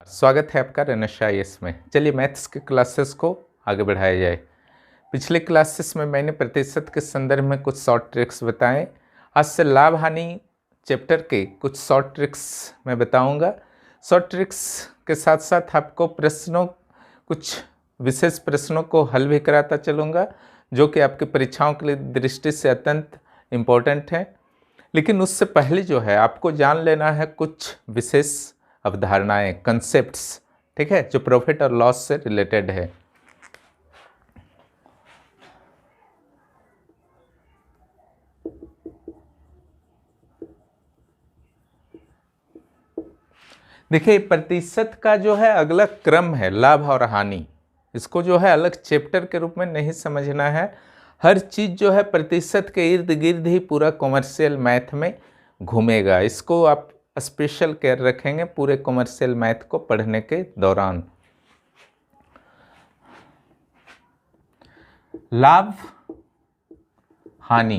स्वागत है आपका रनश IAS में। चलिए मैथ्स के क्लासेस को आगे बढ़ाया जाए। पिछले क्लासेस में मैंने प्रतिशत के संदर्भ में कुछ शॉर्ट ट्रिक्स बताए। आज से लाभ हानि चैप्टर के कुछ शॉर्ट ट्रिक्स मैं बताऊंगा। शॉर्ट ट्रिक्स के साथ साथ आपको कुछ विशेष प्रश्नों को हल भी कराता चलूँगा, जो कि आपकी परीक्षाओं के लिए दृष्टि से अत्यंत इम्पोर्टेंट है। लेकिन उससे पहले जो है आपको जान लेना है कुछ विशेष अवधारणाएं, कंसेप्ट्स, ठीक है, जो प्रॉफिट और लॉस से रिलेटेड है। देखिए, प्रतिशत का जो है अगला क्रम है लाभ और हानि। इसको जो है अलग चैप्टर के रूप में नहीं समझना है। हर चीज जो है प्रतिशत के इर्द गिर्द ही पूरा कॉमर्शियल मैथ में घूमेगा। इसको आप स्पेशल केयर रखेंगे पूरे कॉमर्शियल मैथ को पढ़ने के दौरान। लाभ हानि,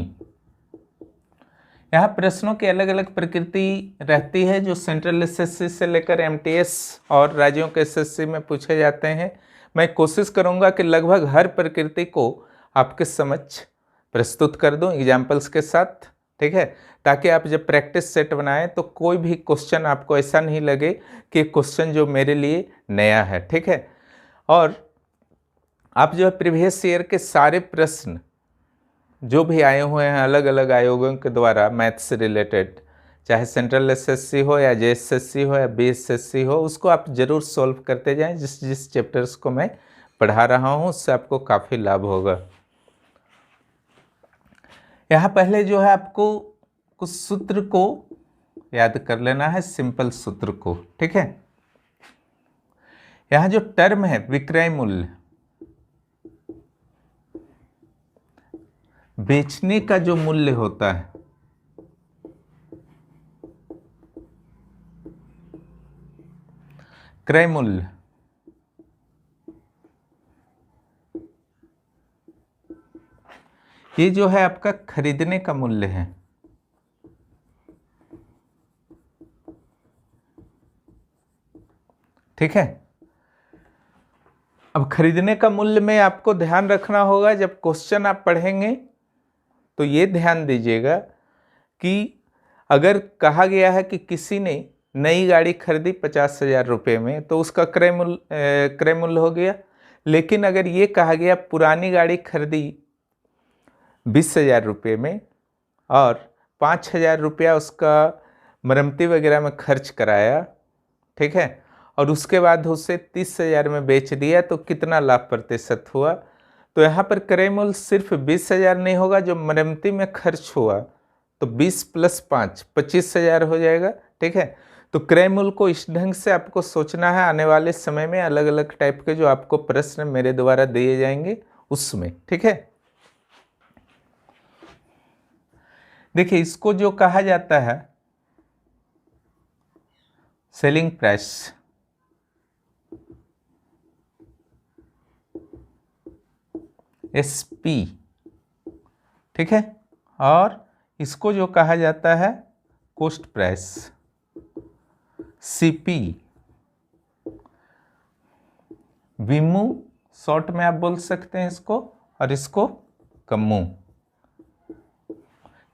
यहाँ प्रश्नों की अलग अलग प्रकृति रहती है, जो सेंट्रल एसएससी से लेकर एमटीएस और राज्यों के एसएससी में पूछे जाते हैं। मैं कोशिश करूंगा कि लगभग हर प्रकृति को आपके समक्ष प्रस्तुत कर दूं एग्जाम्पल्स के साथ, ठीक है, ताकि आप जब प्रैक्टिस सेट बनाएं तो कोई भी क्वेश्चन आपको ऐसा नहीं लगे कि क्वेश्चन जो मेरे लिए नया है, ठीक है। और आप जो है प्रीवियस ईयर के सारे प्रश्न जो भी आए हुए हैं अलग अलग आयोगों के द्वारा मैथ से रिलेटेड, चाहे सेंट्रल एसएससी हो या जेएसएससी हो या बीएसएससी हो, उसको आप जरूर सॉल्व करते जाएं। जिस जिस चैप्टर्स को मैं पढ़ा रहा हूं उससे आपको काफ़ी लाभ होगा। यहाँ पहले जो है आपको कुछ सूत्र को याद कर लेना है, सिंपल सूत्र को, ठीक है। यहाँ जो टर्म है विक्रय मूल्य, बेचने का जो मूल्य होता है, क्रय मूल्य, ये जो है आपका खरीदने का मूल्य है, ठीक है। अब खरीदने का मूल्य में आपको ध्यान रखना होगा, जब क्वेश्चन आप पढ़ेंगे तो ये ध्यान दीजिएगा कि अगर कहा गया है कि किसी ने नई गाड़ी खरीदी 50,000 रुपये में, तो उसका क्रय मूल्य हो गया। लेकिन अगर ये कहा गया पुरानी गाड़ी खरीदी 20,000 रुपये में और 5,000 रुपया उसका मरम्मती वगैरह में खर्च कराया, ठीक है, और उसके बाद उसे 30,000 में बेच दिया, तो कितना लाभ प्रतिशत हुआ। तो यहाँ पर क्रय मूल्य सिर्फ 20,000 नहीं होगा, जो मरम्मती में खर्च हुआ तो 20 + 5 25,000 हो जाएगा, ठीक है। तो क्रय मूल्य को इस ढंग से आपको सोचना है। आने वाले समय में अलग अलग टाइप के जो आपको प्रश्न मेरे द्वारा दिए जाएंगे उसमें, ठीक है। देखिए, इसको जो कहा जाता है सेलिंग प्राइस, SP, ठीक है, और इसको जो कहा जाता है कॉस्ट प्राइस, CP, विमू शॉर्ट में आप बोल सकते हैं इसको, और इसको कम्मू,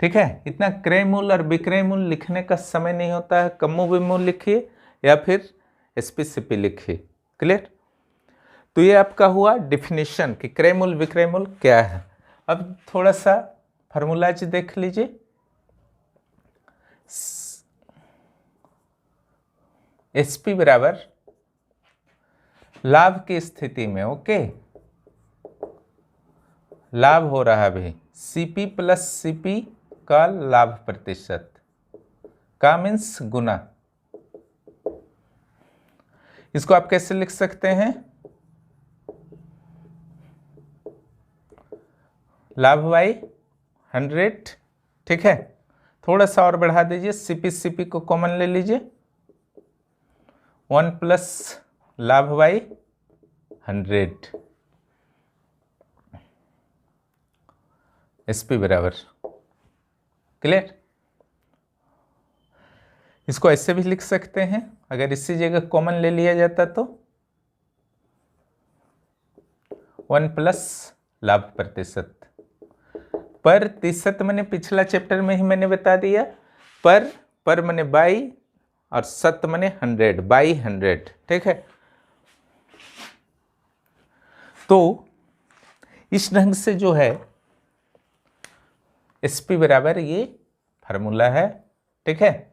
ठीक है। इतना क्रय मूल्य और विक्रय मूल्य लिखने का समय नहीं होता है। कम्मू विमू लिखिए या फिर SP CP लिखिए, क्लियर। तो ये आपका हुआ डिफिनेशन कि क्रय मूल्य विक्रय मूल्य क्या है। अब थोड़ा सा फॉर्मूलाज देख लीजिए। SP बराबर लाभ की स्थिति में, ओके, लाभ हो रहा है भाई, CP + CP का लाभ प्रतिशत का मीन्स गुना। इसको आप कैसे लिख सकते हैं, लाभ बाई 100, ठीक है। थोड़ा सा और बढ़ा दीजिए, CP CP को कॉमन ले लीजिए, 1 + लाभ बाई 100, SP बराबर, क्लियर। इसको ऐसे भी लिख सकते हैं, अगर इसी जगह कॉमन ले लिया जाता तो 1 प्लस लाभ प्रतिशत। प्रतिशत मैंने पिछला चैप्टर में ही मैंने बता दिया, पर मैंने बाई और शत मैंने 100, बाई 100, ठीक है। तो इस ढंग से जो है SP बराबर ये फार्मूला है, ठीक है,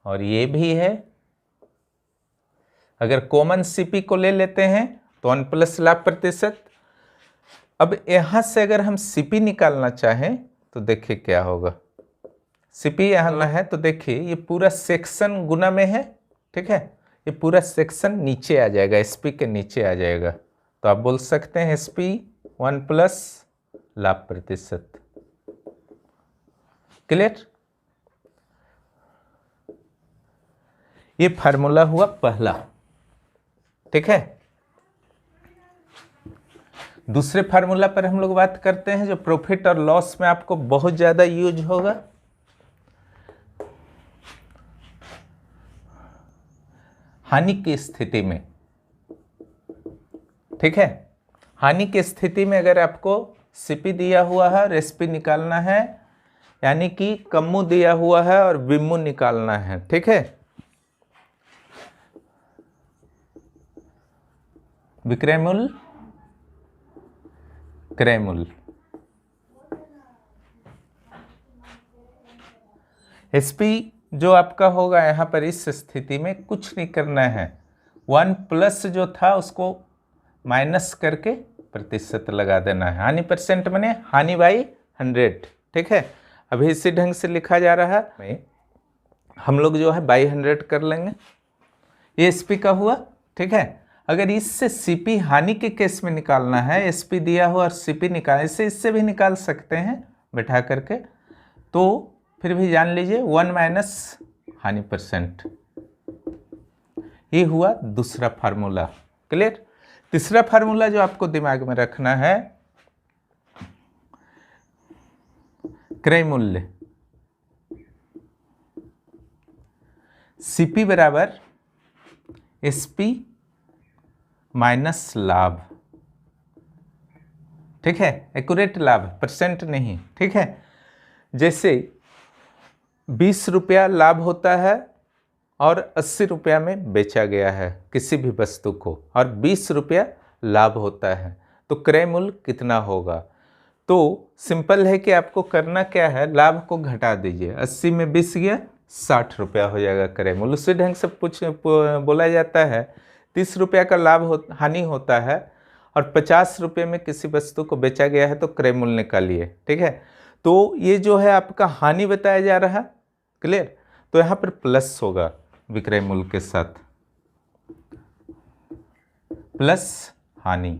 और ये भी है। अगर कॉमन CP को ले लेते हैं तो 1 प्लस लाभ प्रतिशत। अब यहां से अगर हम CP निकालना चाहें तो देखिए क्या होगा। CP यहां ना है तो देखिए ये पूरा सेक्शन गुना में है, ठीक है, ये पूरा सेक्शन नीचे आ जाएगा, SP के नीचे आ जाएगा। तो आप बोल सकते हैं SP 1 प्लस लाभ प्रतिशत। क्लियर? ये फार्मूला हुआ पहला, ठीक है। दूसरे फार्मूला पर हम लोग बात करते हैं जो प्रॉफिट और लॉस में आपको बहुत ज्यादा यूज होगा। हानि की स्थिति में, ठीक है, हानि की स्थिति में अगर आपको CP दिया हुआ है और SP निकालना है, यानी कि कम्मू दिया हुआ है और विम्मू निकालना है, ठीक है। विक्रय मूल्य, क्रय मूल्य, SP जो आपका होगा यहां पर इस स्थिति में कुछ नहीं करना है, 1 प्लस जो था उसको माइनस करके प्रतिशत लगा देना है। हानि परसेंट माने हानि बाई 100, ठीक है। अभी इसी ढंग से लिखा जा रहा है, हम लोग जो है बाई 100 कर लेंगे, ये SP का हुआ, ठीक है। अगर इससे CP हानि के केस में निकालना है, SP दिया हुआ और CP निकाल, इससे भी निकाल सकते हैं बैठा करके, तो फिर भी जान लीजिए 1 माइनस हानि परसेंट। ये हुआ दूसरा फार्मूला। क्लियर? तीसरा फार्मूला जो आपको दिमाग में रखना है, क्रय मूल्य, CP बराबर SP माइनस लाभ, ठीक है, एक्यूरेट लाभ, परसेंट नहीं, ठीक है। जैसे 20 रुपया लाभ होता है और 80 रुपया में बेचा गया है किसी भी वस्तु को, और 20 रुपया लाभ होता है, तो क्रय मूल्य कितना होगा? तो सिंपल है कि आपको करना क्या है, लाभ को घटा दीजिए, 80 में 20 गया, 60 रुपया हो जाएगा क्रय मूल्य। उसी ढंग से बोला जाता है 30 रुपया का लाभ हानि होता है और 50 रुपये में किसी वस्तु को बेचा गया है, तो क्रय मूल्य निकालिए, ठीक है। तो ये जो है आपका हानि बताया जा रहा है। क्लियर? तो यहाँ पर प्लस होगा विक्रय मूल्य के साथ, प्लस हानि।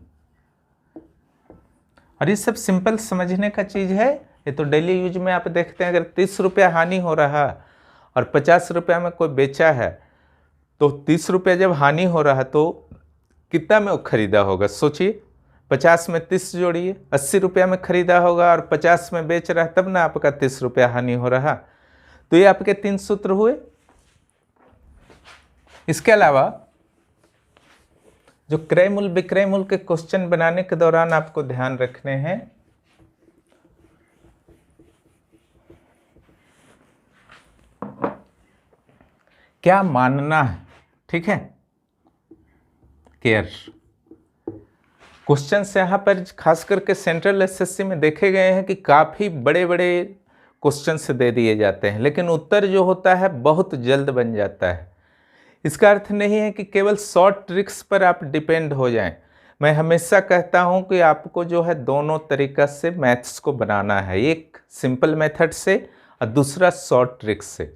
और ये सब सिंपल समझने का चीज है, ये तो डेली यूज में आप देखते हैं। अगर 30 रुपया हानि हो रहा और 50 रुपया में कोई बेचा है, तो 30 रुपया जब हानि हो रहा तो कितना में वो खरीदा होगा? सोचिए, 50 में 30 जोड़िए, 80 रुपया में खरीदा होगा और 50 में बेच रहा है, तब ना आपका 30 रुपया हानि हो रहा। तो ये आपके 3 सूत्र हुए। इसके अलावा जो क्रय मूल्य विक्रय मूल्य के क्वेश्चन बनाने के दौरान आपको ध्यान रखने हैं, क्या मानना है, ठीक है, केयर। क्वेश्चन से यहाँ पर खास करके सेंट्रल SSC में देखे गए हैं कि काफ़ी बड़े बड़े क्वेश्चन से दे दिए जाते हैं, लेकिन उत्तर जो होता है बहुत जल्द बन जाता है। इसका अर्थ नहीं है कि केवल शॉर्ट ट्रिक्स पर आप डिपेंड हो जाएं। मैं हमेशा कहता हूं कि आपको जो है दोनों तरीका से मैथ्स को बनाना है, एक सिंपल मेथड से और दूसरा शॉर्ट ट्रिक्स से।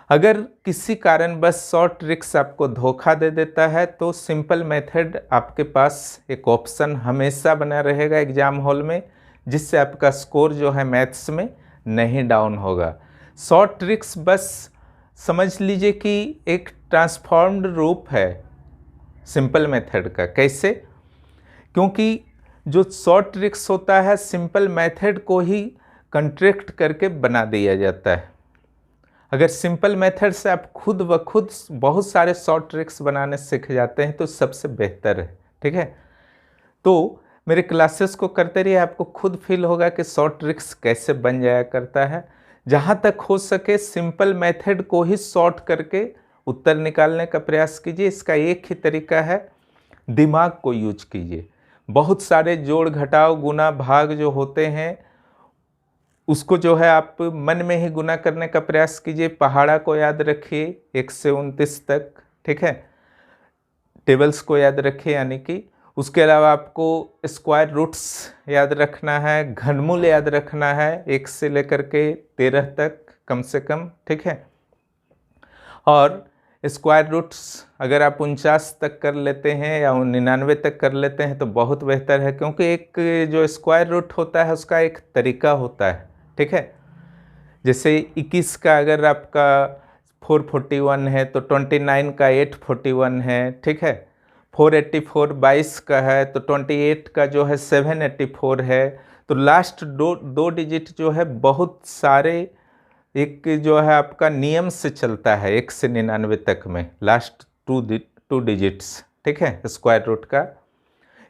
अगर किसी कारणवश शॉर्ट ट्रिक्स आपको धोखा दे देता है तो सिंपल मेथड आपके पास एक ऑप्शन हमेशा बना रहेगा एग्जाम हॉल में, जिससे आपका स्कोर जो है मैथ्स में नहीं डाउन होगा। शॉर्ट ट्रिक्स बस समझ लीजिए कि एक ट्रांसफॉर्म्ड रूप है सिंपल मेथड का। कैसे? क्योंकि जो शॉर्ट ट्रिक्स होता है सिंपल मेथड को ही कंट्रैक्ट करके बना दिया जाता है। अगर सिंपल मेथड से आप खुद ब खुद बहुत सारे शॉर्ट ट्रिक्स बनाने सीख जाते हैं तो सबसे बेहतर है, ठीक है। तो मेरे क्लासेस को करते रहिए, आपको खुद फील होगा कि शॉर्ट ट्रिक्स कैसे बन जाया करता है। जहाँ तक हो सके सिंपल मेथड को ही शॉर्ट करके उत्तर निकालने का प्रयास कीजिए। इसका एक ही तरीका है, दिमाग को यूज कीजिए। बहुत सारे जोड़ घटाव गुना भाग जो होते हैं उसको जो है आप मन में ही गुना करने का प्रयास कीजिए। पहाड़ा को याद रखिए 1 से 29 तक, ठीक है। टेबल्स को याद रखिए, यानी कि उसके अलावा आपको स्क्वायर रूट्स याद रखना है, घनमूल याद रखना है 1 से लेकर के 13 तक कम से कम, ठीक है। और स्क्वायर रूट्स अगर आप 49 तक कर लेते हैं या 99 तक कर लेते हैं तो बहुत बेहतर है, क्योंकि एक जो स्क्वायर रूट होता है उसका एक तरीका होता है, ठीक है। जैसे 21 का अगर आपका 441 है तो 29 का 841 है, ठीक है। 484 22 का है तो 28 का जो है 784 है। तो लास्ट दो डिजिट जो है बहुत सारे एक जो है आपका नियम से चलता है 1 से 99 तक में, लास्ट टू डिजिट्स, ठीक है, स्क्वायर रूट का,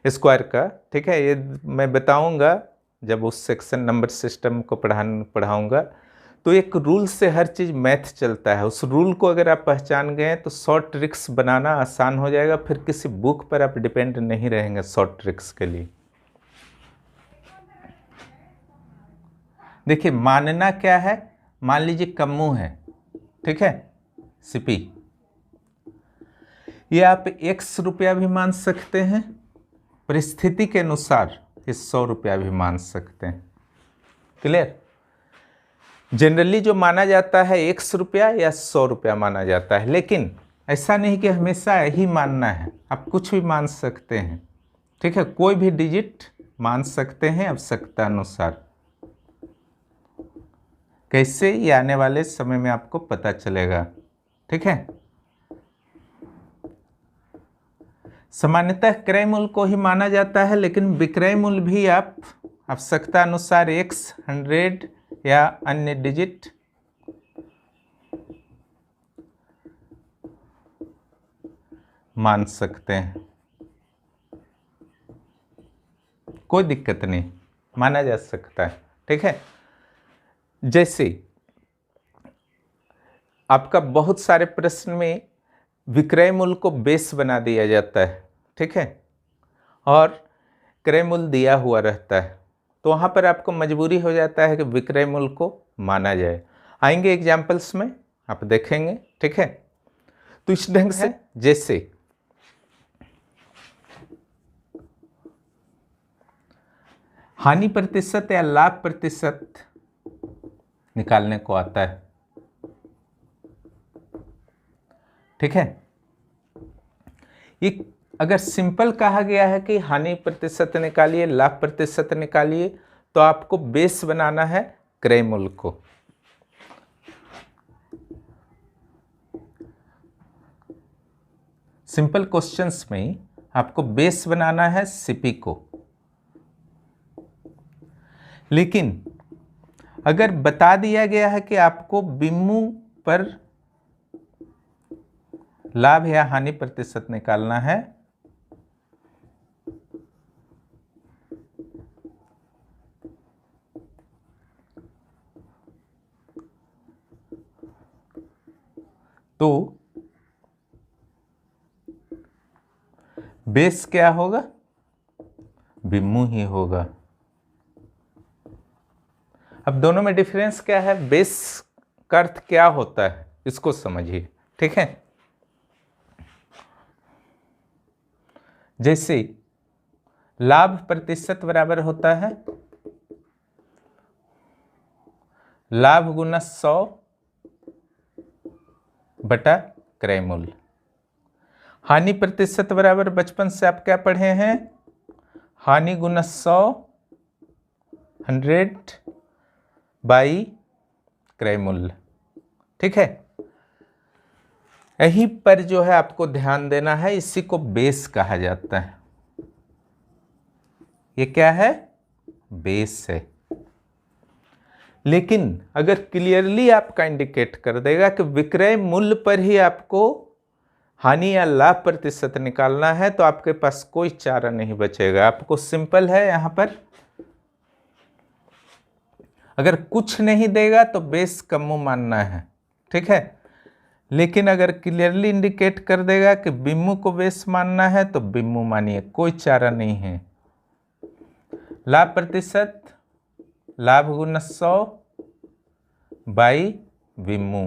स्क्वायर का, ठीक है। ये मैं बताऊंगा जब उस सेक्शन नंबर सिस्टम को पढ़ाऊंगा। तो एक रूल से हर चीज़ मैथ चलता है, उस रूल को अगर आप पहचान गए तो शॉर्ट ट्रिक्स बनाना आसान हो जाएगा, फिर किसी बुक पर आप डिपेंड नहीं रहेंगे शॉर्ट ट्रिक्स के लिए। देखिए मानना क्या है, मान लीजिए कम्मू है, ठीक है, सिपी, ये आप x रुपया भी मान सकते हैं, परिस्थिति के अनुसार ये 100 रुपया भी मान सकते हैं। क्लियर? जनरली जो माना जाता है 1 रुपया या 100 रुपया माना जाता है, लेकिन ऐसा नहीं कि हमेशा यही मानना है, आप कुछ भी मान सकते हैं, ठीक है। कोई भी डिजिट मान सकते हैं आवश्यकता अनुसार। कैसे, ये आने वाले समय में आपको पता चलेगा, ठीक है। सामान्यतः क्रय मूल्य को ही माना जाता है, लेकिन विक्रय मूल्य भी आप आवश्यकता अनुसार x 100 या अन्य डिजिट मान सकते हैं, कोई दिक्कत नहीं, माना जा सकता है, ठीक है। जैसे आपका बहुत सारे प्रश्न में विक्रय मूल्य को बेस बना दिया जाता है, ठीक है, और क्रय मूल्य दिया हुआ रहता है, तो वहाँ पर आपको मजबूरी हो जाता है कि विक्रय मूल्य को माना जाए। आएंगे एग्जाम्पल्स में आप देखेंगे, ठीक है। तो इस ढंग से जैसे हानि प्रतिशत या लाभ प्रतिशत निकालने को आता है, ठीक है। ये अगर सिंपल कहा गया है कि हानि प्रतिशत निकालिए, लाभ प्रतिशत निकालिए, तो आपको बेस बनाना है क्रय मूल्य को। सिंपल क्वेश्चंस में आपको बेस बनाना है सीपी को, लेकिन अगर बता दिया गया है कि आपको बिम्मू पर लाभ या हानि प्रतिशत निकालना है, तो बेस क्या होगा, बिम्मू ही होगा। अब दोनों में डिफरेंस क्या है, बेस का अर्थ क्या होता है इसको समझिए, ठीक है। जैसे लाभ प्रतिशत बराबर होता है लाभ गुना 100 बटा क्रय मूल्य। हानि प्रतिशत बराबर बचपन से आप क्या पढ़े हैं, हानि गुना 100 बाई क्रय मूल्य, ठीक है। यहीं पर जो है आपको ध्यान देना है, इसी को बेस कहा जाता है। ये क्या है, बेस है। लेकिन अगर क्लियरली आपका इंडिकेट कर देगा कि विक्रय मूल्य पर ही आपको हानि या लाभ प्रतिशत निकालना है, तो आपके पास कोई चारा नहीं बचेगा। आपको सिंपल है, यहां पर अगर कुछ नहीं देगा तो बेस कम्मू मानना है, ठीक है। लेकिन अगर क्लियरली इंडिकेट कर देगा कि बिम्मू को बेस मानना है तो बिम्मू मानिए, कोई चारा नहीं है। लाभ प्रतिशत, लाभ गुना 100 बाई बिम्मू।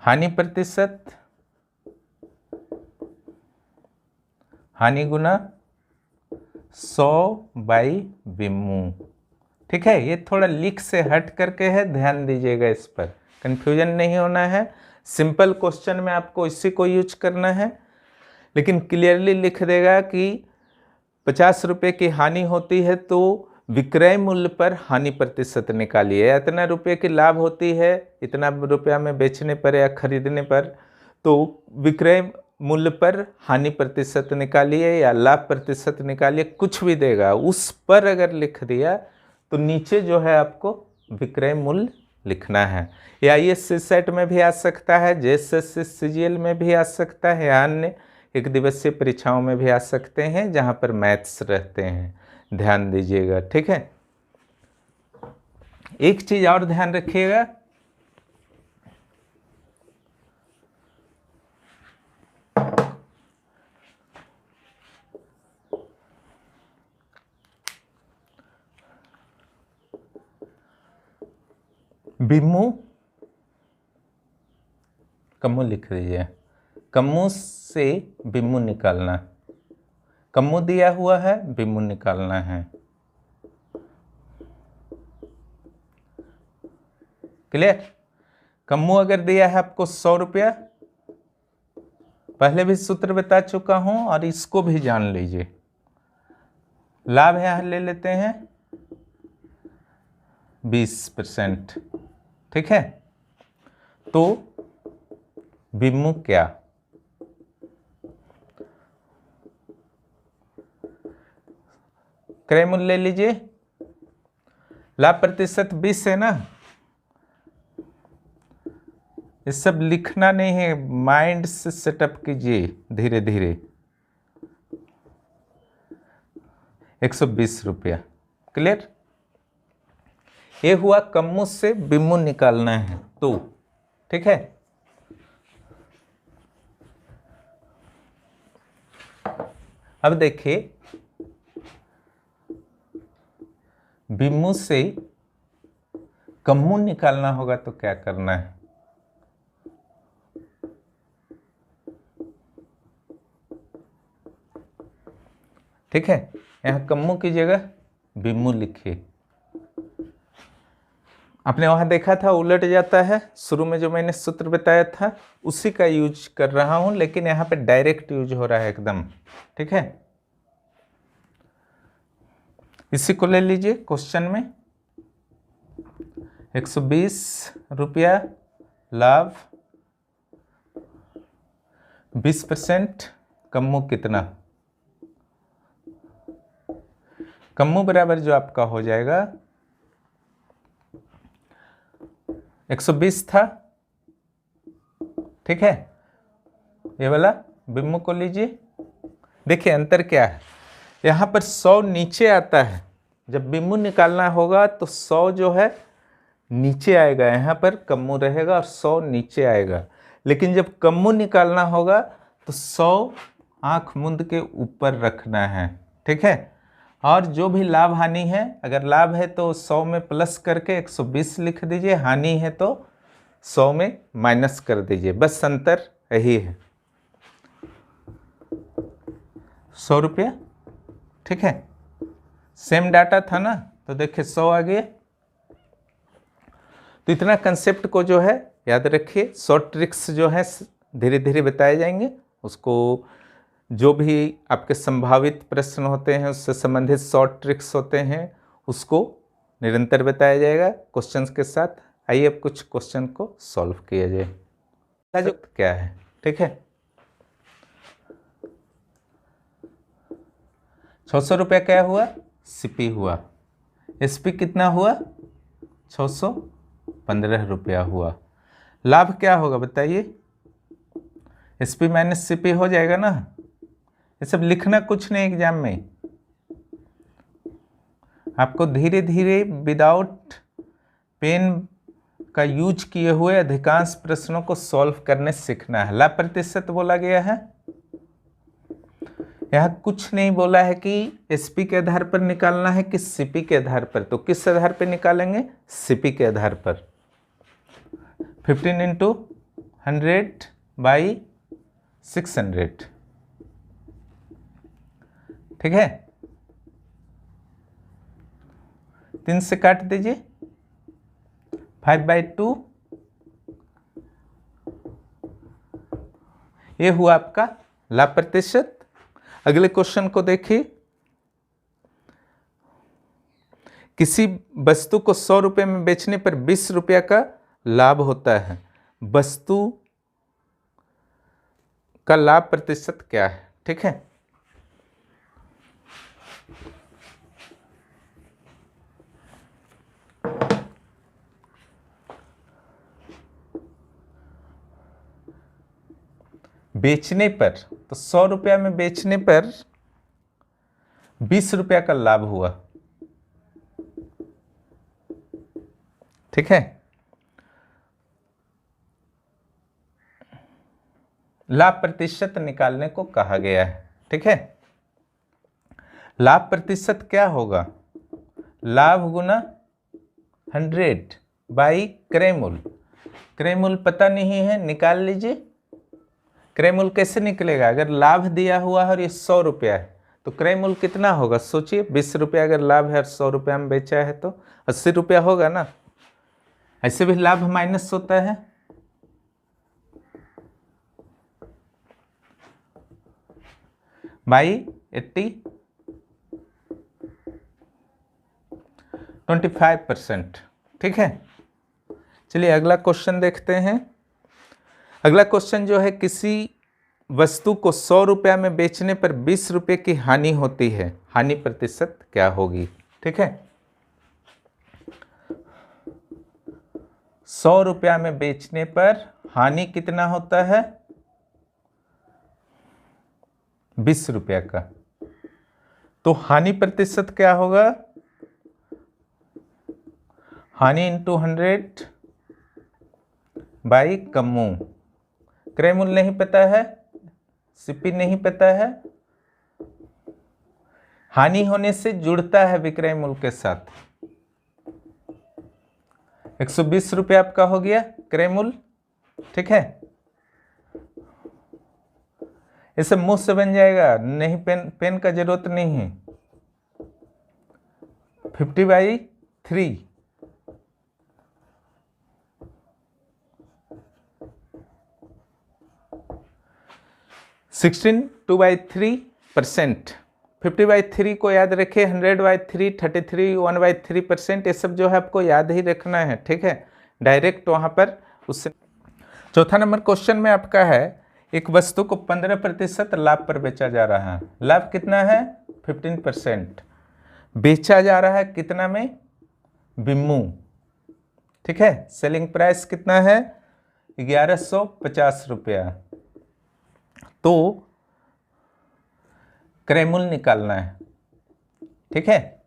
हानि प्रतिशत, हानि गुना 100 बाई बिम्मू, ठीक है। ये थोड़ा लिख से हट करके है, ध्यान दीजिएगा, इस पर कंफ्यूजन नहीं होना है। सिंपल क्वेश्चन में आपको इसी को यूज करना है, लेकिन क्लियरली लिख देगा कि 50 रुपये की हानि होती है तो विक्रय मूल्य पर हानि प्रतिशत निकालिए। इतना रुपये की लाभ होती है, इतना रुपया में बेचने पर या खरीदने पर, तो विक्रय मूल्य पर हानि प्रतिशत निकालिए या लाभ प्रतिशत निकालिए, कुछ भी देगा। उस पर अगर लिख दिया तो नीचे जो है आपको विक्रय मूल्य लिखना है। या ये सीसेट में भी आ सकता है, जेएसएससी सीजीएल में भी आ सकता है, या अन्य एक दिवसीय परीक्षाओं में भी आ सकते हैं जहां पर मैथ्स रहते हैं। ध्यान दीजिएगा, ठीक है। एक चीज और ध्यान रखिएगा, बिम्मू कम्मू लिख दीजिए, कम्मू से बिम्मू निकालना, कम्मू दिया हुआ है, बिम्मू निकालना है। क्लियर। कम्मू अगर दिया है आपको 100 रुपया, पहले भी सूत्र बता चुका हूं और इसको भी जान लीजिए। लाभ यहां ले लेते हैं 20%, ठीक है। तो बिम्मू क्या, क्रय मूल्य ले लीजिए, लाभ प्रतिशत 20 है ना। ये सब लिखना नहीं है, माइंड से सेटअप कीजिए धीरे धीरे। 120 रुपया, क्लियर। ये हुआ कम्मू से बिम्मू निकालना है तो, ठीक है। अब देखिए, बिम्मू से कम्मू निकालना होगा तो क्या करना है, ठीक है। यहां कम्मू की जगह बिम्मू लिखिए। आपने वहां देखा था उलट जाता है, शुरू में जो मैंने सूत्र बताया था उसी का यूज कर रहा हूं, लेकिन यहां पे डायरेक्ट यूज हो रहा है एकदम, ठीक है। इसी को ले लीजिए क्वेश्चन में, 120 रुपया लाभ, 20%, कम्मू कितना, कम्मू बराबर जो आपका हो जाएगा 120 था, ठीक है। ये वाला बिम्मू को लीजिए। देखिए अंतर क्या है, यहां पर 100 नीचे आता है, जब बिम्मू निकालना होगा तो 100 जो है नीचे आएगा, यहां पर कम्मू रहेगा और 100 नीचे आएगा। लेकिन जब कम्मू निकालना होगा तो 100 आंख मूंद के ऊपर रखना है, ठीक है। और जो भी लाभ हानि है, अगर लाभ है तो 100 में प्लस करके 120 लिख दीजिए, हानि है तो 100 में माइनस कर दीजिए, बस अंतर यही है, 100 रुपया, ठीक है। सेम डाटा था ना, तो देखिए 100 आ गया। तो इतना कंसेप्ट को जो है याद रखिए, शॉर्ट ट्रिक्स जो है धीरे धीरे बताए जाएंगे। उसको जो भी आपके संभावित प्रश्न होते हैं उससे संबंधित शॉर्ट ट्रिक्स होते हैं, उसको निरंतर बताया जाएगा क्वेश्चंस के साथ। आइए अब कुछ क्वेश्चन को सॉल्व किया जाए। जो क्या है, ठीक है। 600 रुपया क्या हुआ, सीपी हुआ, एसपी कितना हुआ 615 रुपया हुआ। लाभ क्या होगा बताइए? SP माइनस CP हो जाएगा ना। ये सब लिखना कुछ नहीं एग्जाम में, आपको धीरे धीरे विदाउट पेन का यूज किए हुए अधिकांश प्रश्नों को सॉल्व करने सीखना है। लाभ प्रतिशत बोला गया है, यह कुछ नहीं बोला है कि SP के आधार पर निकालना है कि CP के आधार पर। तो किस आधार पर निकालेंगे? CP के आधार पर। 15 इंटू 100 बाई 600, ठीक है। 3 से काट दीजिए, 5/2, ये हुआ आपका लाभ प्रतिशत। अगले क्वेश्चन को देखिए, किसी वस्तु को 100 रुपये में बेचने पर 20 रुपया का लाभ होता है, वस्तु का लाभ प्रतिशत क्या है? ठीक है, बेचने पर, तो 100 रुपया में बेचने पर 20 रुपया का लाभ हुआ, ठीक है। लाभ प्रतिशत निकालने को कहा गया है, ठीक है। लाभ प्रतिशत क्या होगा? लाभ गुना 100 बाई क्रय मूल्य। क्रय मूल्य पता नहीं है, निकाल लीजिए। क्रय मूल्य कैसे निकलेगा? अगर लाभ दिया हुआ है और ये 100 रुपया है तो क्रय मूल्य कितना होगा? सोचिए, 20 रुपया अगर लाभ है और 100 रुपया में बेचा है तो 80 रुपया होगा ना। ऐसे भी लाभ माइनस होता है, बाई 80, 25%, ठीक है। चलिए अगला क्वेश्चन देखते हैं। अगला क्वेश्चन जो है, किसी वस्तु को 100 रुपया में बेचने पर 20 रुपये की हानि होती है, हानि प्रतिशत क्या होगी? ठीक है, 100 रुपया में बेचने पर हानि कितना होता है? 20 रुपया का। तो हानि प्रतिशत क्या होगा? हानि इंटू 100 बाई कमू। क्रय मूल्य नहीं पता है, CP नहीं पता है, हानि होने से जुड़ता है विक्रय मूल्य के साथ। 120 रुपये आपका हो गया क्रय मूल्य, ठीक है। इसे मुंह से बन जाएगा, नहीं पेन का जरूरत नहीं है। 50/3, सिक्सटीन 2/3%। 50/3 को याद रखें, 100/3, 33, 1/3%, ये सब जो है आपको याद ही रखना है, ठीक है। डायरेक्ट वहां पर उससे। चौथा नंबर क्वेश्चन में आपका है, एक वस्तु को 15% लाभ पर बेचा जा रहा है। लाभ कितना है? 15%। बेचा जा रहा है कितना में? बिम्मू, ठीक है। सेलिंग प्राइस कितना है? 1150 रुपया। तो क्रय मूल्य निकालना है, ठीक है।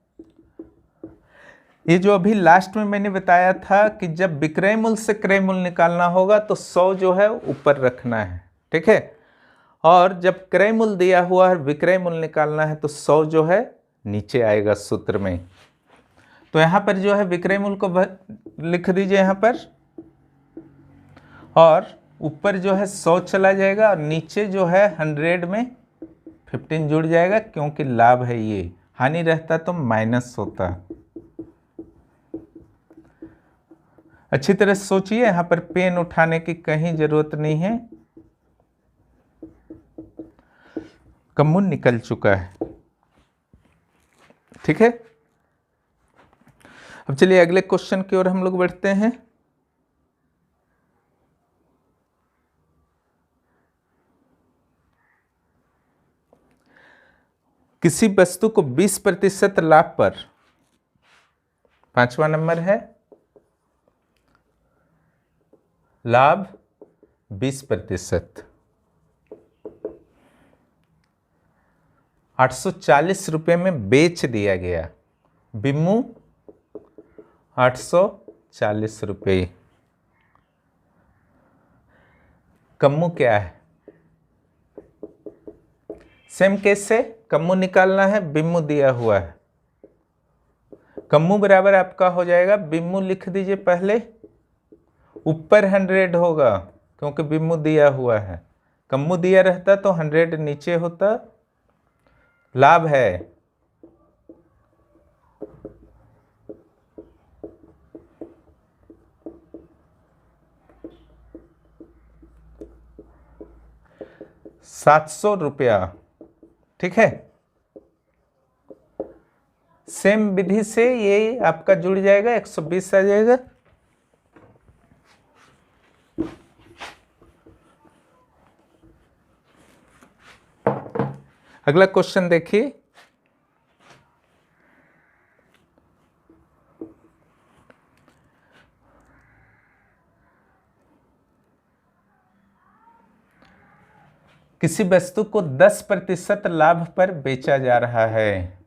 ये जो अभी लास्ट में मैंने बताया था कि जब विक्रय मूल्य से क्रय मूल्य निकालना होगा तो 100 जो है ऊपर रखना है, ठीक है। और जब क्रय मूल्य दिया हुआ है विक्रय मूल्य निकालना है तो 100 जो है नीचे आएगा सूत्र में। तो यहां पर जो है विक्रय मूल्य को लिख दीजिए यहां पर, और ऊपर जो है 100 चला जाएगा और नीचे जो है 100 में 15 जुड़ जाएगा, क्योंकि लाभ है ये। हानि रहता तो माइनस होता। अच्छी तरह सोचिए, यहां पर पेन उठाने की कहीं जरूरत नहीं है, कम्मुन निकल चुका है, ठीक है। अब चलिए अगले क्वेश्चन की ओर हम लोग बढ़ते हैं। किसी वस्तु को 20% लाभ पर, 5वां नंबर है, लाभ 20%। 840 रुपये में बेच दिया गया। बिम्मू 840 रुपये। कम्मू क्या है? सेम केस से कम्मू निकालना है, बिम्मू दिया हुआ है। कम्मू बराबर आपका हो जाएगा, बिम्मू लिख दीजिए पहले, ऊपर 100 होगा क्योंकि बिम्मू दिया हुआ है। कम्मू दिया रहता तो 100 नीचे होता। लाभ है 700 रुपया। ठीक है, सेम विधि से ये आपका जुड़ जाएगा, 120 आ जाएगा। अगला क्वेश्चन देखिए, किसी वस्तु को 10% लाभ पर बेचा जा रहा है।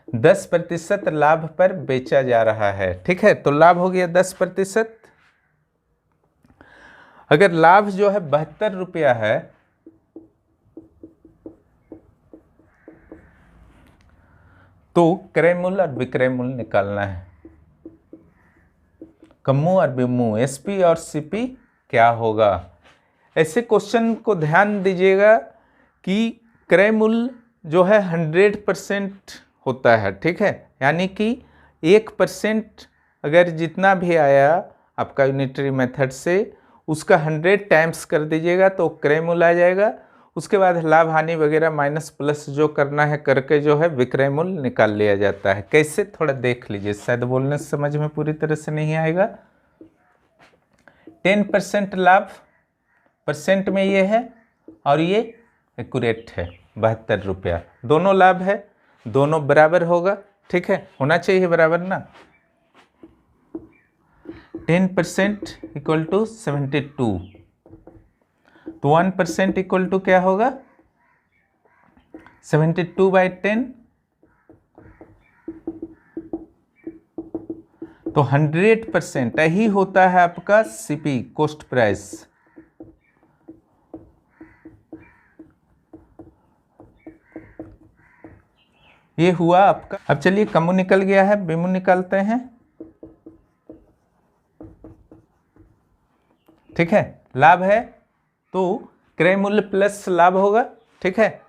दस प्रतिशत लाभ पर बेचा जा रहा है। ठीक है, तो लाभ हो गया 10%। अगर लाभ जो है 72 रुपया है तो क्रय मूल्य और विक्रय मूल्य निकालना है। कम्मू और बिम्मू, एसपी और सीपी क्या होगा? ऐसे क्वेश्चन को ध्यान दीजिएगा कि क्रय मूल्य जो है 100% होता है। ठीक है, यानी कि 1% अगर जितना भी आया आपका यूनिटरी मेथड से, उसका 100 टाइम्स कर दीजिएगा तो क्रय मूल्य आ जाएगा। उसके बाद लाभ हानि वगैरह माइनस प्लस जो करना है करके जो है विक्रय मूल्य निकाल लिया जाता है। कैसे, थोड़ा देख लीजिए, शायद बोलने से समझ में पूरी तरह से नहीं आएगा। 10% लाभ परसेंट में ये है और ये एक्यूरेट है 72 रुपया। दोनों लाभ है, दोनों बराबर होगा। ठीक है, होना चाहिए बराबर ना। 10% इक्वल टू 72, तो 1% इक्वल टू क्या होगा? 72/10, तो 100% यही होता है आपका सीपी, कॉस्ट प्राइस। ये हुआ आपका। अब चलिए, कम्मू निकल गया है, बिम्मू निकालते हैं। ठीक है, लाभ है तो क्रय मूल्य प्लस लाभ होगा। ठीक है,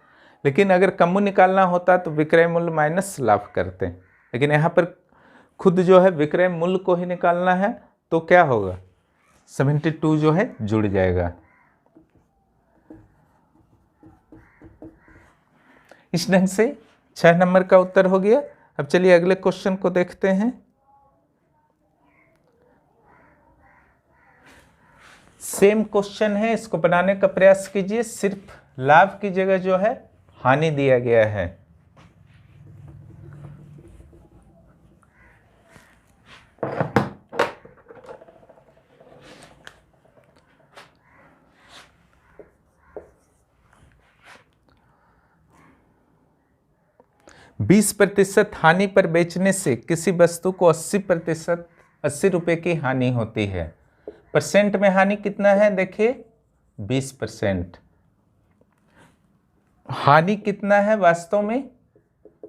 लेकिन अगर कम्मू निकालना होता तो विक्रय मूल्य माइनस लाभ करते हैं, लेकिन यहाँ पर खुद जो है विक्रय मूल्य को ही निकालना है तो क्या होगा? 72 जो है जुड़ जाएगा। इस ढंग से 6 नंबर का उत्तर हो गया। अब चलिए अगले क्वेश्चन को देखते हैं। सेम क्वेश्चन है, इसको बनाने का प्रयास कीजिए। सिर्फ लाभ की जगह जो है हानि दिया गया है। बीस प्रतिशत हानि पर बेचने से किसी वस्तु को 80% 80 रुपये की हानि होती है। परसेंट में हानि कितना है? देखिए 20%। हानि कितना है वास्तव में?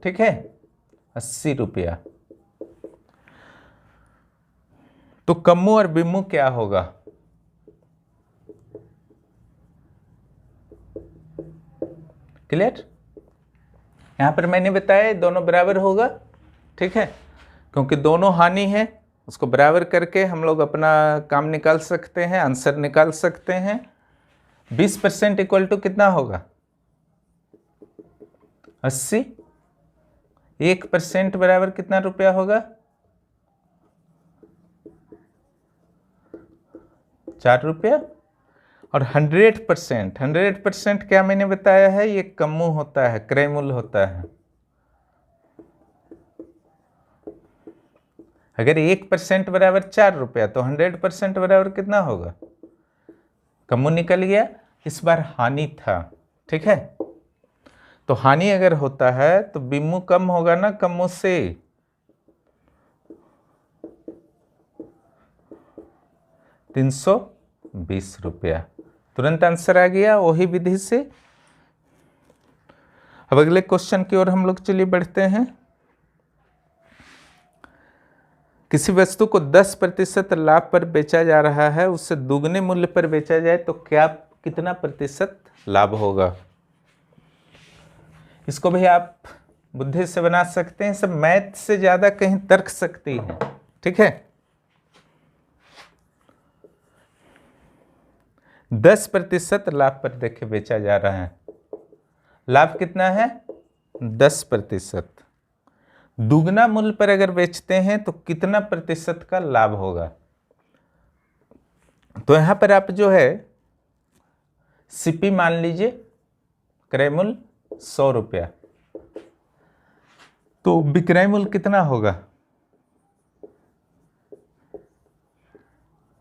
ठीक है, 80 रुपया। तो कम्मू और बिम्मू क्या होगा? क्लियर? यहां पर मैंने बताया दोनों बराबर होगा। ठीक है, क्योंकि दोनों हानि है, उसको बराबर करके हम लोग अपना काम निकाल सकते हैं, आंसर निकाल सकते हैं। 20% इक्वल टू कितना होगा? 80। 1% बराबर कितना रुपया होगा? 4 रुपया। और 100% क्या मैंने बताया है? ये कम्मू होता है, क्रय मूल्य होता है। अगर 1% बराबर 4 रुपया तो 100% बराबर कितना होगा? कमू निकल गया, इस बार हानि था, ठीक है। तो हानि अगर होता है तो बिम्मू कम होगा ना कमू से, 320 रुपया। तुरंत आंसर आ गया वही विधि से। अब अगले क्वेश्चन की ओर हम लोग चलिए बढ़ते हैं। किसी वस्तु को 10% लाभ पर बेचा जा रहा है, उससे दुगने मूल्य पर बेचा जाए तो कितना प्रतिशत लाभ होगा? इसको भी आप बुद्धि से बना सकते हैं, सब मैथ से ज्यादा कहीं तर्क शक्ति है, ठीक है। 10% लाभ पर देखे बेचा जा रहा है, लाभ कितना है? 10%। दुगना मूल्य पर अगर बेचते हैं तो कितना प्रतिशत का लाभ होगा? तो यहां पर आप जो है सीपी मान लीजिए, क्रय मूल्य 100 रुपया, तो विक्रय मूल्य कितना होगा?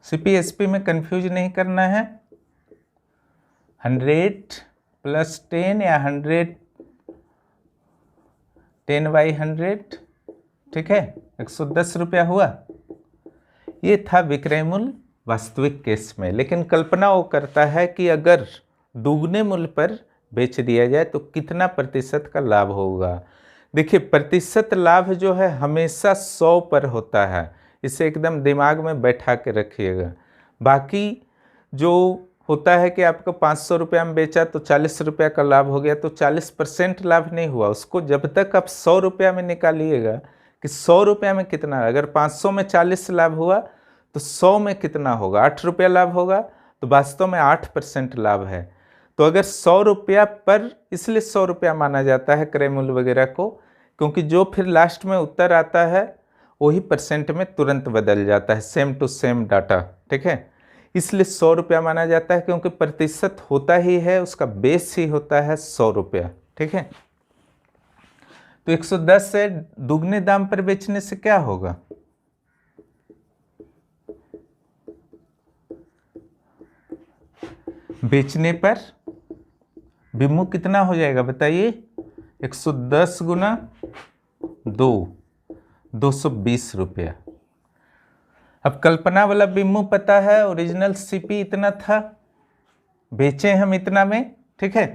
सीपी एसपी में कंफ्यूज नहीं करना है, 100 + 10 या 10/100, ठीक है, 110 रुपया हुआ। ये था विक्रय मूल्य वास्तविक केस में। लेकिन कल्पना वो करता है कि अगर दुगने मूल्य पर बेच दिया जाए तो कितना प्रतिशत का लाभ होगा। देखिए, प्रतिशत लाभ जो है हमेशा 100 पर होता है, इसे एकदम दिमाग में बैठा के रखिएगा। बाकी जो होता है कि आपको 500 रुपया में बेचा तो 40 रुपया का लाभ हो गया, तो 40% लाभ नहीं हुआ। उसको जब तक आप 100 रुपया में निकालिएगा कि 100 रुपया में कितना, अगर 500 में 40 लाभ हुआ तो 100 में कितना होगा? 8 रुपया लाभ होगा, तो वास्तव में 8% लाभ है। तो अगर 100 रुपया पर, इसलिए 100 रुपया माना जाता है क्रय मूल्य वगैरह को, क्योंकि जो फिर लास्ट में उत्तर आता है वही परसेंट में तुरंत बदल जाता है, सेम टू सेम डाटा, ठीक है। इसलिए 100 रुपया माना जाता है, क्योंकि प्रतिशत होता ही है, उसका बेस ही होता है 100 रुपया, ठीक है। तो 110 से दुगने दाम पर बेचने से क्या होगा? बेचने पर बिम्मू कितना हो जाएगा बताइए? 110 गुना 2, 220 रुपया। अब कल्पना वाला बिम्मू पता है, ओरिजिनल सीपी इतना था, बेचे हम इतना में, ठीक है।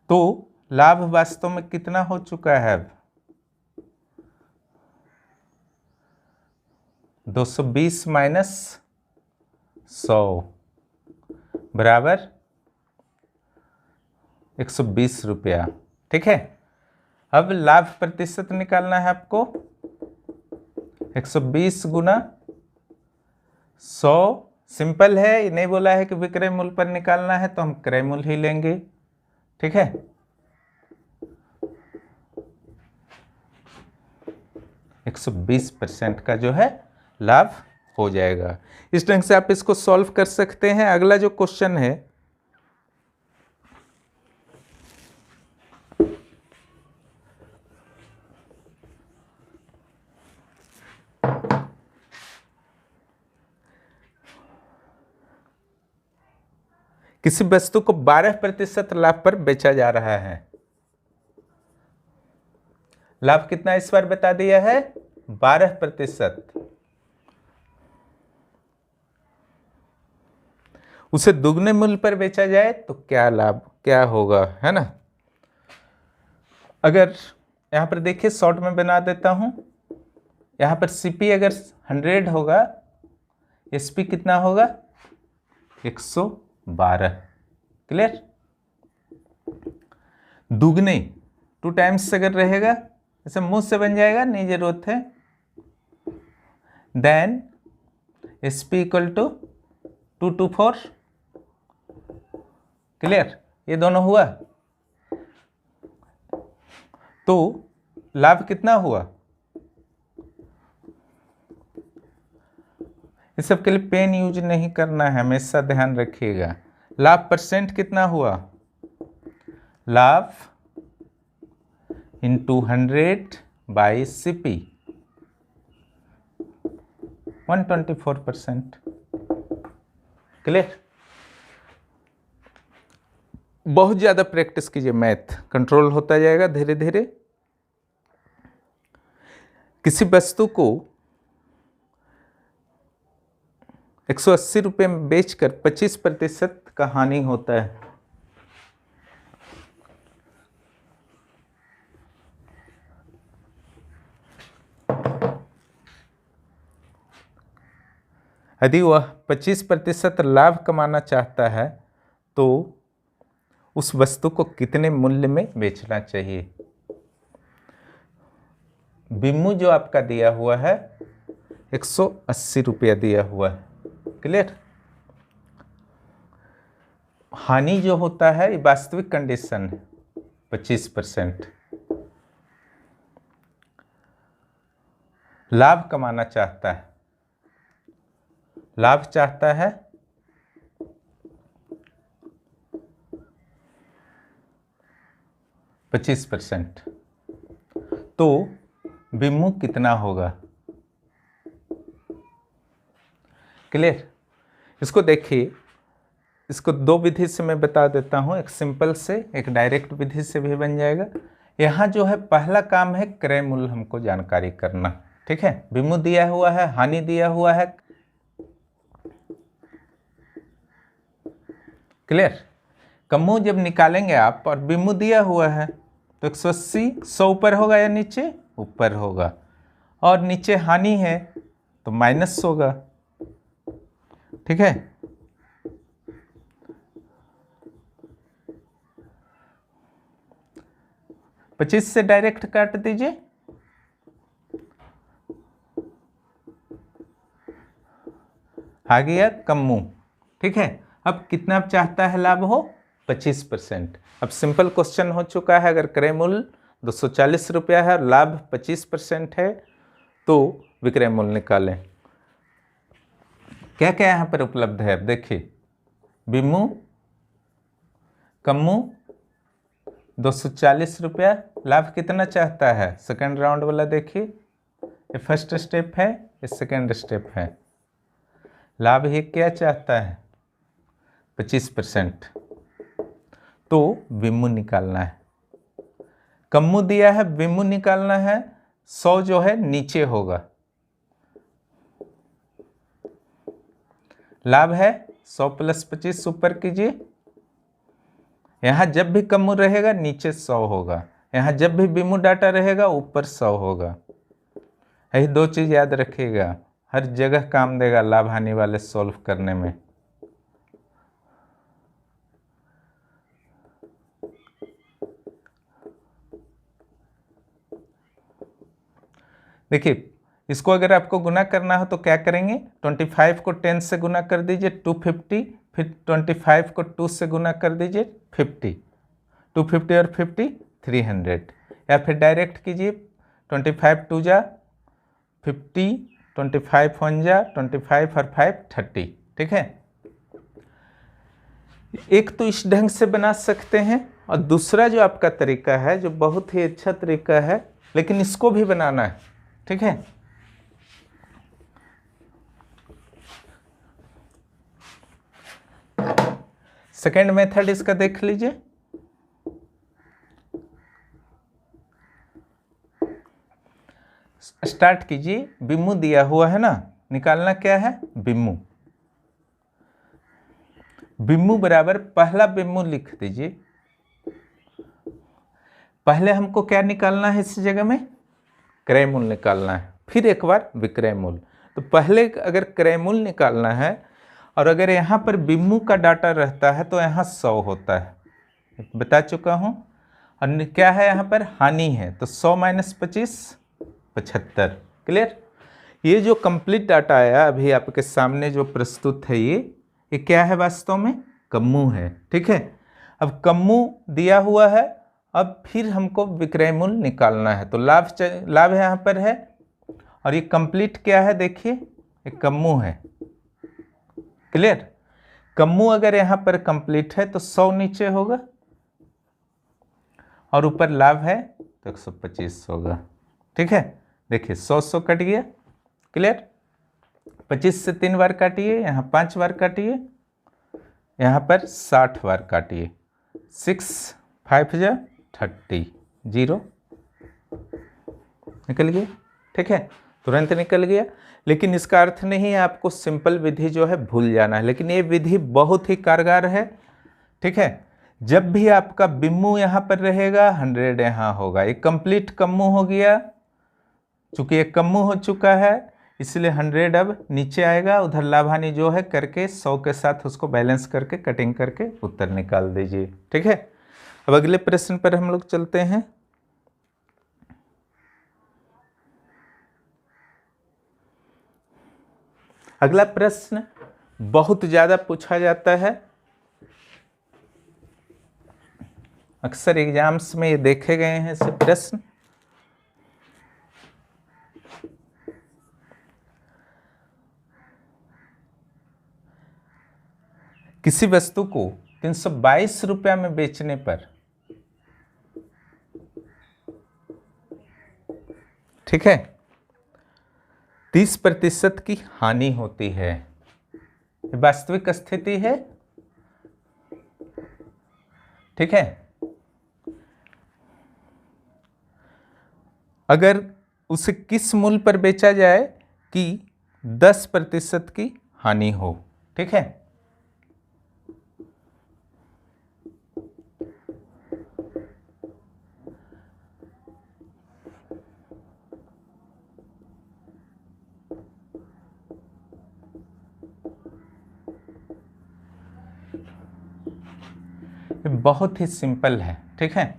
तो लाभ वास्तव में कितना हो चुका है अब? 220 माइनस 100 बराबर 120 रुपया, ठीक है। अब लाभ प्रतिशत निकालना है आपको, 120 गुना 100, सिंपल है, नहीं बोला है कि विक्रय मूल्य पर निकालना है, तो हम क्रय मूल्य ही लेंगे, ठीक है। एक 120% का जो है लाभ हो जाएगा। इस ढंग से आप इसको सॉल्व कर सकते हैं। अगला जो क्वेश्चन है, किसी वस्तु को 12% लाभ पर बेचा जा रहा है। लाभ कितना इस बार बता दिया है? 12%। उसे दुगने मूल्य पर बेचा जाए तो क्या लाभ, क्या होगा, है ना। अगर यहां पर देखिए, शॉर्ट में बना देता हूं, यहां पर सीपी अगर 100 होगा, एसपी कितना होगा? 112, क्लियर। दुगने 2 टाइम्स अगर रहेगा, ऐसे मुंह से बन जाएगा, नहीं जरूरत है। Then SP equal to 224, clear. ये दोनों हुआ, तो लाभ कितना हुआ? इस सब के लिए पेन यूज नहीं करना है, हमेशा ध्यान रखिएगा। लाभ परसेंट कितना हुआ? लाभ इंटू 100 बाई सीपी, 124%। क्लियर? बहुत ज़्यादा प्रैक्टिस कीजिए, मैथ कंट्रोल होता जाएगा धीरे धीरे। किसी वस्तु को 180 रुपये में बेचकर 25% का हानि होता है। यदि वह 25% लाभ कमाना चाहता है तो उस वस्तु को कितने मूल्य में बेचना चाहिए? बिम्मू जो आपका दिया हुआ है 180 रुपया दिया हुआ है। क्लियर? हानि जो होता है ये वास्तविक कंडीशन है 25%। लाभ कमाना चाहता है, लाभ चाहता है 25%। तो बिम्मू कितना होगा? क्लियर? इसको देखिए, इसको दो विधि से मैं बता देता हूं, एक सिंपल से, एक डायरेक्ट विधि से भी बन जाएगा। यहाँ जो है पहला काम है क्रय मूल्य हमको जानकारी करना। ठीक है, बिम्मू दिया हुआ है, हानि दिया हुआ है। क्लियर? कम्मू जब निकालेंगे आप और बिम्मू दिया हुआ है तो 180, 100 ऊपर होगा या नीचे? ऊपर होगा। और नीचे हानि है तो माइनस होगा। ठीक है, पच्चीस से डायरेक्ट काट दीजिए। आ गया कम्मू। ठीक है, अब कितना चाहता है लाभ हो? 25%। अब सिंपल क्वेश्चन हो चुका है। अगर क्रय मूल्य 240 रुपया है और लाभ 25% है तो विक्रय मूल्य निकालें। क्या क्या यहाँ पर उपलब्ध है? अब देखिए, बिम्मू, कम्मू 240 रुपया, लाभ कितना चाहता है? सेकंड राउंड वाला देखिए, ये फर्स्ट स्टेप है, ये सेकंड स्टेप है। लाभ ये क्या चाहता है? 25%। तो बिम्मू निकालना है। कम्मू दिया है, बिम्मू निकालना है। 100 जो है नीचे होगा, लाभ है 100 प्लस 25 ऊपर कीजिए। यहां जब भी कम्मू रहेगा नीचे 100 होगा, यहां जब भी बिम्मू डाटा रहेगा ऊपर 100 होगा। यही दो चीज याद रखिएगा, हर जगह काम देगा लाभ हानि वाले सॉल्व करने में। देखिए, इसको अगर आपको गुना करना हो तो क्या करेंगे? 25 को 10 से गुना कर दीजिए 250, फिर 25 को 2 से गुना कर दीजिए 50, 250 और 50 300। या फिर डायरेक्ट कीजिए, 25 2 जा 50, 25 1 जा 25 और 5 30। ठीक है, एक तो इस ढंग से बना सकते हैं, और दूसरा जो आपका तरीका है जो बहुत ही अच्छा तरीका है, लेकिन इसको भी बनाना है। ठीक है, सेकेंड मेथड इसका देख लीजिए। स्टार्ट कीजिए, बिम्मू दिया हुआ है ना, निकालना क्या है? बिम्मू। बिम्मू बराबर पहला बिम्मू लिख दीजिए। पहले हमको क्या निकालना है? इस जगह में क्रय मूल्य निकालना है, फिर एक बार विक्रय मूल्य। तो पहले अगर क्रय मूल्य निकालना है और अगर यहाँ पर बिम्मू का डाटा रहता है तो यहाँ 100 होता है, बता चुका हूँ। और क्या है यहाँ पर? हानि है, तो 100 माइनस 25 75। क्लियर? ये जो कंप्लीट डाटा आया अभी आपके सामने जो प्रस्तुत है, ये क्या है? वास्तव में कम्मू है। ठीक है, अब कम्मू दिया हुआ है, अब फिर हमको विक्रय मूल्य निकालना है। तो लाभ यहाँ पर है, और ये कंप्लीट क्या है? देखिए, ये कम्मू है। क्लियर? कम्मू अगर यहाँ पर कंप्लीट है तो 100 नीचे होगा, और ऊपर लाभ है तो 125 होगा। ठीक है, देखिए 100 कट गया। क्लियर? 25 से 3 बार काटिए, यहाँ 5 बार काटिए, यहाँ पर 60 बार काटिए। 6 5 जा 30, 0 निकल गया। ठीक है, तुरंत निकल गया। लेकिन इसका अर्थ नहीं है आपको सिंपल विधि जो है भूल जाना है, लेकिन ये विधि बहुत ही कारगर है। ठीक है, जब भी आपका बिम्मू यहाँ पर रहेगा 100 यहाँ होगा। ये कंप्लीट कम्मू हो गया, चूंकि ये कम्मू हो चुका है इसलिए 100 अब नीचे आएगा। उधर लाभानी जो है करके 100 के साथ उसको बैलेंस करके कटिंग करके उत्तर निकाल दीजिए। ठीक है, अब अगले प्रश्न पर हम लोग चलते हैं। अगला प्रश्न बहुत ज्यादा पूछा जाता है, अक्सर एग्जाम्स में ये देखे गए हैं ऐसे प्रश्न। किसी वस्तु को 322 रुपया में बेचने पर, ठीक है, 30% की हानि होती है। वास्तविक स्थिति है। ठीक है, अगर उसे किस मूल्य पर बेचा जाए कि 10% की हानि हो। ठीक है, बहुत ही सिंपल है। ठीक है,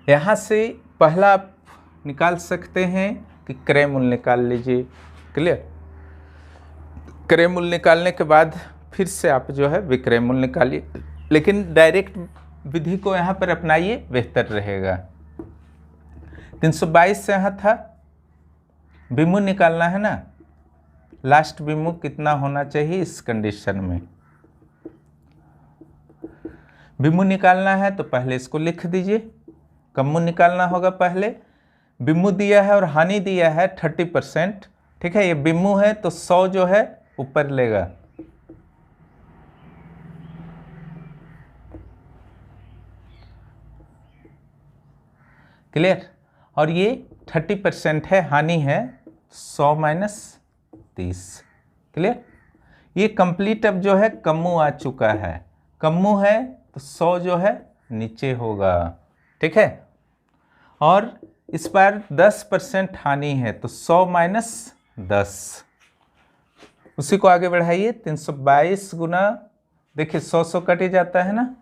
यहां से पहला आप निकाल सकते हैं कि क्रय मूल्य निकाल लीजिए। क्लियर, क्रय मूल्य निकालने के बाद फिर से आप जो है विक्रय मूल्य निकालिए, लेकिन डायरेक्ट विधि को यहां पर अपनाइए, बेहतर रहेगा। 322 से यहाँ था, बिम्मू निकालना है ना, लास्ट बिम्मू कितना होना चाहिए इस कंडीशन में। बिम्मू निकालना है तो पहले इसको लिख दीजिए, कम्मू निकालना होगा पहले। बिम्मू दिया है और हानि दिया है 30%। ठीक है, ये बिम्मू है तो 100 जो है ऊपर लेगा। क्लियर, और ये 30% है, हानि है 100 माइनस 30। क्लियर, ये कंप्लीट अब जो है कम्मू आ चुका है। कम्मू है तो 100 जो है नीचे होगा। ठीक है, और इस बार 10% हानि है तो 100 माइनस 10, उसी को आगे बढ़ाइए। 322 गुना, देखिए 100 कट ही जाता है ना,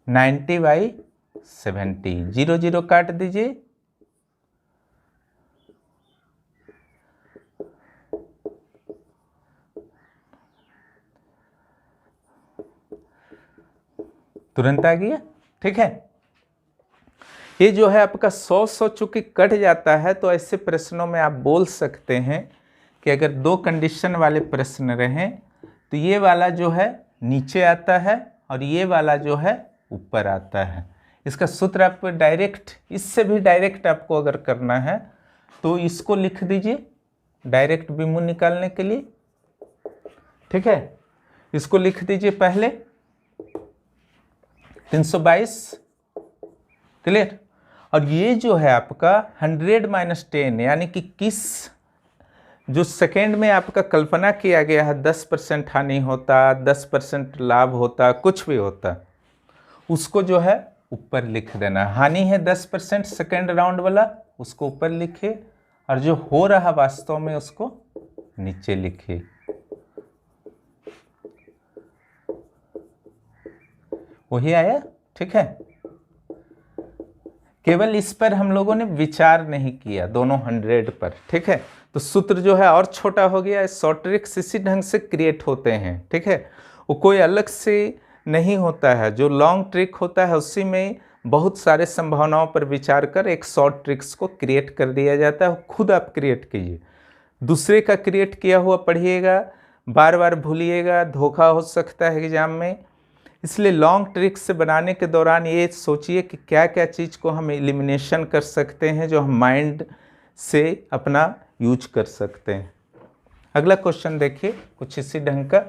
90/70, 0 0 काट दीजिए। तुरंत आ गया। ठीक है, ये जो है आपका 100 चूंकि कट जाता है तो ऐसे प्रश्नों में आप बोल सकते हैं कि अगर 2 कंडीशन वाले प्रश्न रहें तो ये वाला जो है नीचे आता है और ये वाला जो है ऊपर आता है। इसका सूत्र आपको डायरेक्ट, इससे भी डायरेक्ट आपको अगर करना है तो इसको लिख दीजिए डायरेक्ट बिम्मू निकालने के लिए। ठीक है, इसको लिख दीजिए पहले 322। क्लियर, और ये जो है आपका 100 माइनस 10, यानी कि किस जो सेकेंड में आपका कल्पना किया गया है 10% हानि होता, 10% लाभ होता, कुछ भी होता, उसको जो है ऊपर लिख देना। हानि है 10% सेकेंड राउंड वाला, उसको ऊपर लिखे, और जो हो रहा वास्तव में उसको नीचे लिखे। वही आया। ठीक है, केवल इस पर हम लोगों ने विचार नहीं किया, दोनों 100 पर। ठीक है, तो सूत्र जो है और छोटा हो गया। शॉर्ट ट्रिक्स इसी ढंग से क्रिएट होते हैं। ठीक है, वो कोई अलग से नहीं होता है, जो लॉन्ग ट्रिक होता है उसी में बहुत सारे संभावनाओं पर विचार कर एक शॉर्ट ट्रिक्स को क्रिएट कर दिया जाता है। खुद आप क्रिएट कीजिए, दूसरे का क्रिएट किया हुआ पढ़िएगा, बार बार भूलिएगा, धोखा हो सकता है एग्जाम में। इसलिए लॉन्ग ट्रिक्स से बनाने के दौरान ये सोचिए कि क्या क्या चीज़ को हम एलिमिनेशन कर सकते हैं, जो हम माइंड से अपना यूज कर सकते हैं। अगला क्वेश्चन देखिए कुछ इसी ढंग का।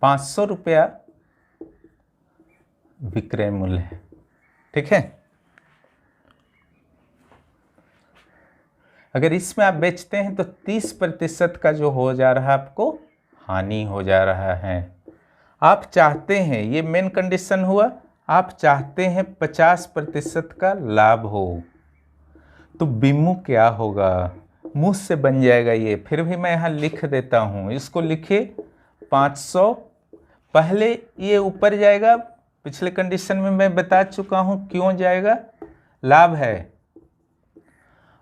₹500 विक्रय मूल्य है, ठीक है। अगर इसमें आप बेचते हैं तो 30% का जो हो जा रहा है आपको हानि हो जा रहा है। आप चाहते हैं, ये मेन कंडीशन हुआ, आप चाहते हैं 50% का लाभ हो, तो बिमु क्या होगा, मुंह से बन जाएगा ये। फिर भी मैं यहाँ लिख देता हूँ, इसको लिखिए 500, पहले ये ऊपर जाएगा, पिछले कंडीशन में मैं बता चुका हूँ क्यों जाएगा, लाभ है,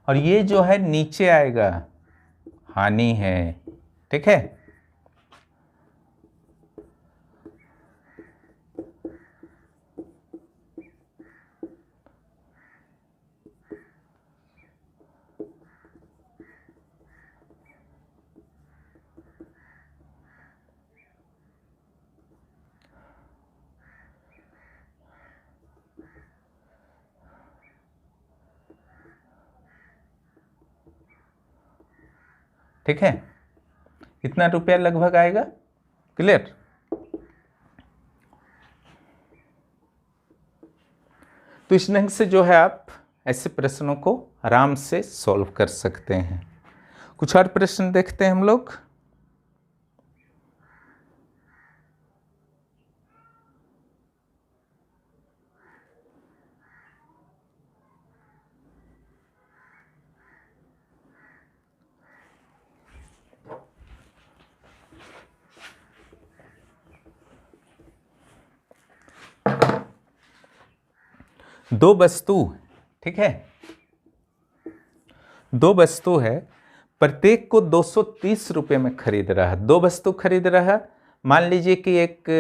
और ये जो है नीचे आएगा हानि है, ठीक है। ठीक है, कितना रुपया लगभग आएगा, क्लियर। तो इस ढंग से जो है आप ऐसे प्रश्नों को आराम से सॉल्व कर सकते हैं। कुछ और प्रश्न देखते हैं हम लोग। दो वस्तु, ठीक है, दो वस्तु है, प्रत्येक को 230 रुपये में खरीद रहा है। दो वस्तु खरीद रहा है, मान लीजिए कि एक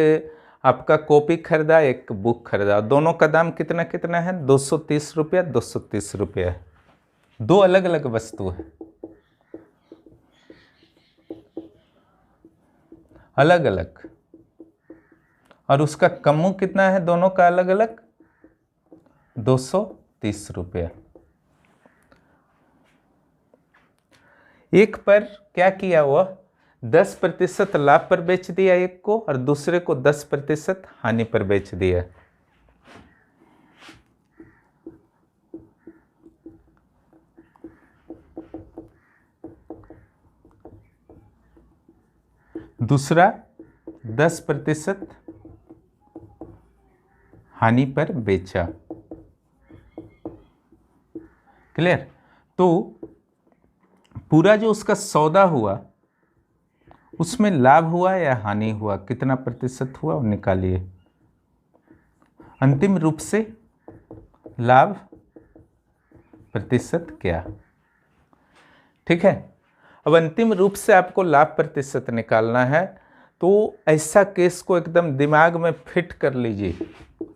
आपका कॉपी खरीदा, एक बुक खरीदा, दोनों का दाम कितना कितना है, 230 रुपया 230 रुपया। दो अलग अलग वस्तु है, अलग अलग, और उसका कम्मू कितना है दोनों का अलग अलग, 230 रुपया। एक पर क्या किया, वह 10% लाभ पर बेच दिया एक को, और दूसरे को 10% हानि पर बेच दिया। दूसरा 10% हानि पर बेचा, क्लियर। तो पूरा जो उसका सौदा हुआ उसमें लाभ हुआ या हानि हुआ, कितना प्रतिशत हुआ, और निकालिए। अंतिम रूप से लाभ प्रतिशत क्या, ठीक है। अब अंतिम रूप से आपको लाभ प्रतिशत निकालना है, तो ऐसा केस को एकदम दिमाग में फिट कर लीजिए।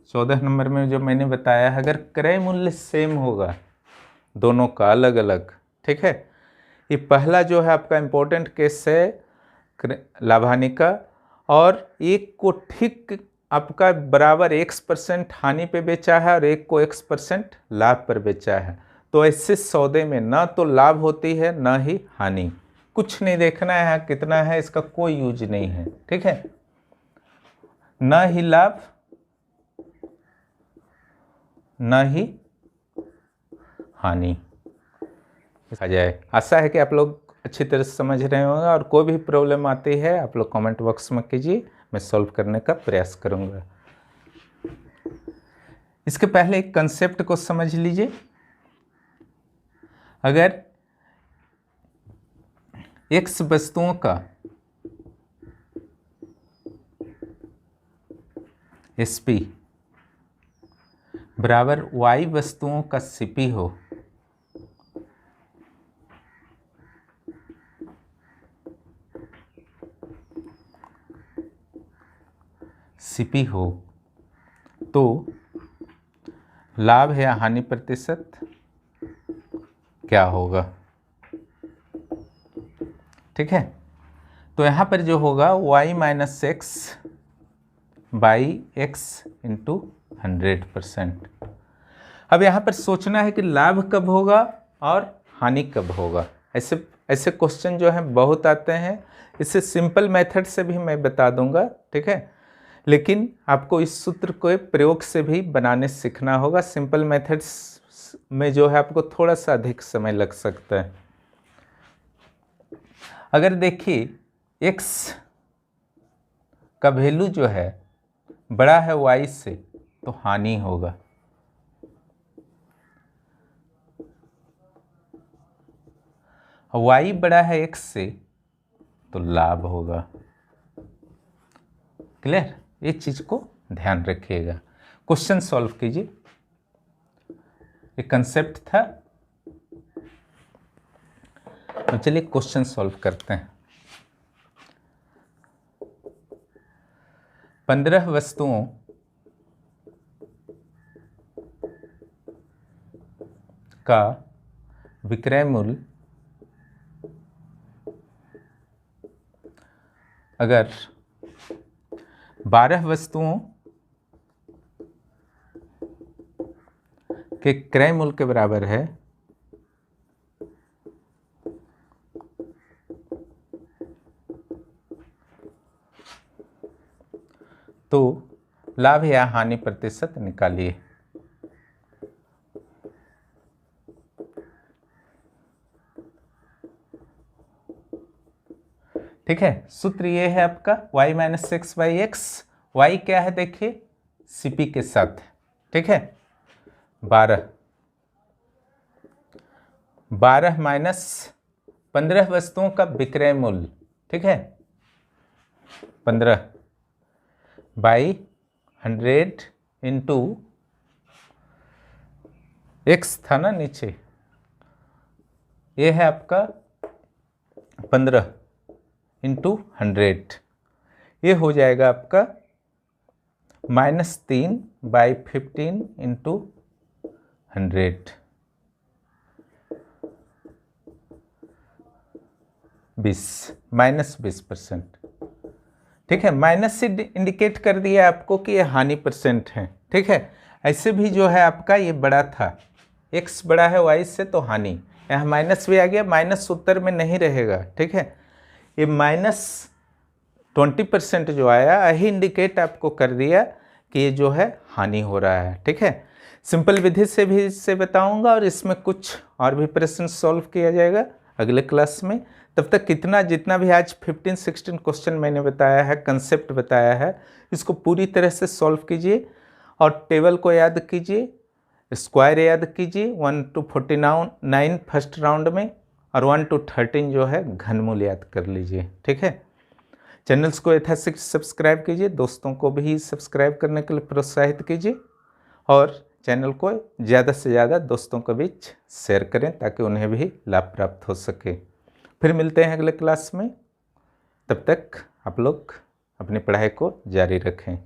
14 नंबर में जो मैंने बताया है, अगर क्रय मूल्य सेम होगा दोनों का अलग अलग, ठीक है। ये पहला जो है आपका इंपॉर्टेंट केस है लाभ हानि का, और एक को ठीक आपका बराबर X% हानि पे बेचा है और एक को X% लाभ पर बेचा है। तो ऐसे सौदे में ना तो लाभ होती है ना ही हानि, कुछ नहीं देखना है कितना है, इसका कोई यूज नहीं है, ठीक है। ना ही लाभ ना ही हानि आ जाए। आशा है कि आप लोग अच्छी तरह से समझ रहे होंगे, और कोई भी प्रॉब्लम आती है आप लोग कमेंट बॉक्स में कीजिए, मैं सॉल्व करने का प्रयास करूंगा। इसके पहले एक कंसेप्ट को समझ लीजिए। अगर X वस्तुओं का SP बराबर Y वस्तुओं का CP हो, CP हो, तो लाभ या हानि प्रतिशत क्या होगा। ठीक है, तो यहाँ पर जो होगा y minus x by x into 100%। अब यहाँ पर सोचना है कि लाभ कब होगा और हानि कब होगा। ऐसे ऐसे क्वेश्चन जो हैं बहुत आते हैं, इसे सिंपल मेथड से भी मैं बता दूंगा। ठीक है, लेकिन आपको इस सूत्र को प्रयोग से भी बनाने सीखना होगा। सिंपल मेथड्स में जो है आपको थोड़ा सा अधिक समय लग सकता है। अगर देखिए x का वैल्यू जो है बड़ा है y से तो हानि होगा, y बड़ा है x से तो लाभ होगा। क्लियर, ये चीज को ध्यान रखिएगा। क्वेश्चन सॉल्व कीजिए, ये कंसेप्ट था। तो चलिए क्वेश्चन सॉल्व करते हैं। 15 वस्तुओं का विक्रय मूल्य अगर 12 वस्तुओं के क्रय मूल्य के बराबर है तो लाभ या हानि प्रतिशत निकालिए। ठीक है, सूत्र ये है आपका y minus x by x. Y क्या है देखिए, सीपी के साथ। ठीक है, 12 माइनस 15 वस्तुओं का विक्रय मूल्य। ठीक है, 15 बाई 100 इंटू एक्स था ना नीचे, ये है आपका 15 इंटू 100, ये हो जाएगा आपका -3 बाई 15 इंटू 100, 20%। ठीक है, माइनस से इंडिकेट कर दिया आपको कि ये हानि परसेंट है। ठीक है, ऐसे भी जो है आपका ये बड़ा था, x बड़ा है y से तो हानि, यहाँ माइनस भी आ गया, माइनस उत्तर में नहीं रहेगा। ठीक है, ये -20% जो आया यही इंडिकेट आपको कर दिया कि ये जो है हानि हो रहा है। ठीक है, सिंपल विधि से भी इससे बताऊंगा और इसमें कुछ और भी प्रश्न सॉल्व किया जाएगा अगले क्लास में। तब तक जितना भी आज 15-16 क्वेश्चन मैंने बताया है, कंसेप्ट बताया है, इसको पूरी तरह से सॉल्व कीजिए और टेबल को याद कीजिए, स्क्वायर याद कीजिए 1 to 49 फर्स्ट राउंड में और 1 to 13 जो है घनमूल याद कर लीजिए। ठीक है, चैनल्स को यथाशीघ्र सब्सक्राइब कीजिए, दोस्तों को भी सब्सक्राइब करने के लिए प्रोत्साहित कीजिए और चैनल को ज़्यादा से ज़्यादा दोस्तों के बीच शेयर करें ताकि उन्हें भी लाभ प्राप्त हो सके। फिर मिलते हैं अगले क्लास में, तब तक आप लोग अपनी पढ़ाई को जारी रखें।